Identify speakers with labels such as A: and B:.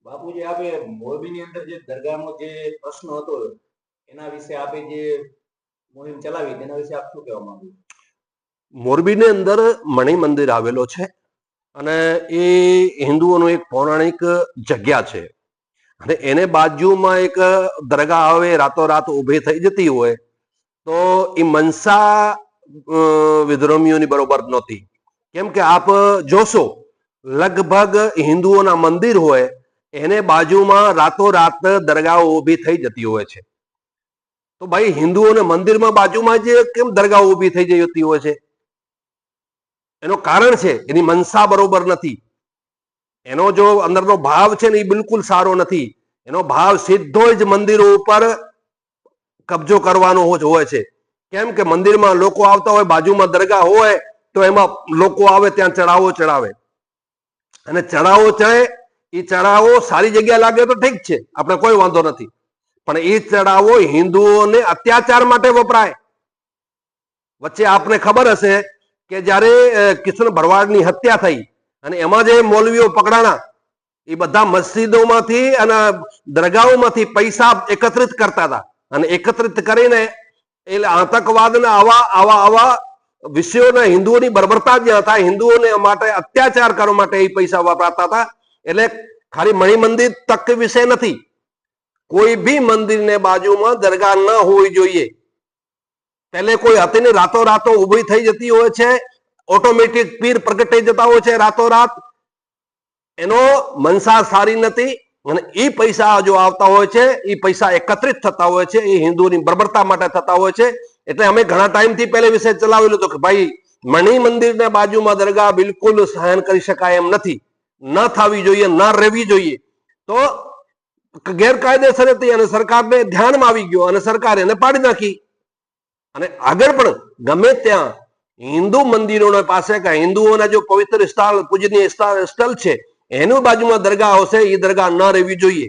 A: બાપુજી, આપે મોરબીની અંદર જે દરગાહનો જે પ્રશ્ન હતો એના વિશે આપે જે મુહિમ ચલાવી તેના વિશે આપ શું કહેવા માંગો છો?
B: મોરબીની અંદર મણિ મંદિર આવેલો છે અને એ હિન્દુઓનું એક પૌરાણિક જગ્યા છે અને એને બાજુમાં એક દરગાહ આવે રાતોરાત ઊભી થઈ જતી હોય તો એ મનસા વિધર્મીઓની બરોબર નહોતી. કેમ કે આપ જોશો લગભગ હિન્દુઓના મંદિર હોય એને બાજુમાં રાતોરાત દરગાહો ઊભી થઈ જતી હોય છે. તો ભાઈ હિન્દુઓને મંદિરમાં બાજુમાં જે કેમ દરગાહ ઊભી થઈ જતી હોય છે? એનું કારણ છે એની મનસા બરોબર નથી. એનો જો અંદરનો ભાવ છે ને એ બિલકુલ સારો નથી. એનો ભાવ સીધો જ મંદિરો ઉપર કબજો કરવાનો હોય છે. કેમ કે મંદિરમાં લોકો આવતા હોય, બાજુમાં દરગાહ હોય તો એમાં લોકો આવે ત્યાં ચડાવો ચડાવે અને ચડાવો ચડે એ ચડાવો સારી જગ્યા લાગે તો ઠીક છે, આપણે કોઈ વાંધો નથી, પણ એ ચડાવો હિન્દુઓને અત્યાચાર માટે વપરાય. વચ્ચે આપને ખબર હશે કે જ્યારે કિશન ભરવાડની હત્યા થઈ અને એમાં જે મૌલવીઓ પકડાણા એ બધા મસ્જિદોમાંથી અને દરગાહોમાંથી પૈસા એકત્રિત કરતા હતા અને એકત્રિત કરીને એટલે આતંકવાદના આવા વિષયોના હિન્દુઓની બર્બરતા જ્યાં થાય, હિન્દુઓને માટે અત્યાચાર કરવા માટે એ પૈસા વાપરતા હતા. એટલે ખાલી મણિ મંદિર તક વિષય નથી, કોઈ બી મંદિરને બાજુમાં દરગાહ ન હોવી જોઈએ. પહેલે કોઈ હતી ને રાતોરાતો ઉભી થઈ જતી હોય છે, ઓટોમેટિક પીર પ્રગટાઈ જતા હોય છે રાતોરાત. એનો મનસા સારી નથી અને એ પૈસા જો આવતા હોય છે એ પૈસા એકત્રિત થતા હોય છે એ હિન્દુઓની બર્બરતા માટે થતા હોય છે. એટલે અમે ઘણા ટાઈમથી પહેલે વિષય ચલાવેલો હતો કે ભાઈ મણિ મંદિરના બાજુમાં દરગાહ બિલકુલ સહન કરી શકાય એમ નથી, ન થવી જોઈએ, ન રહેવી જોઈએ. તો ગેરકાયદેસર હતી અને સરકારને ધ્યાનમાં આવી ગયો અને સરકારે એને પાડી નાખી. અને આગળ પણ ગમે ત્યાં હિન્દુ મંદિરોના પાસે કે હિન્દુઓના જો પવિત્ર સ્થળ પૂજનીય સ્થળ છે એનું બાજુમાં દરગાહ હશે, એ દરગાહ ન રહેવી જોઈએ.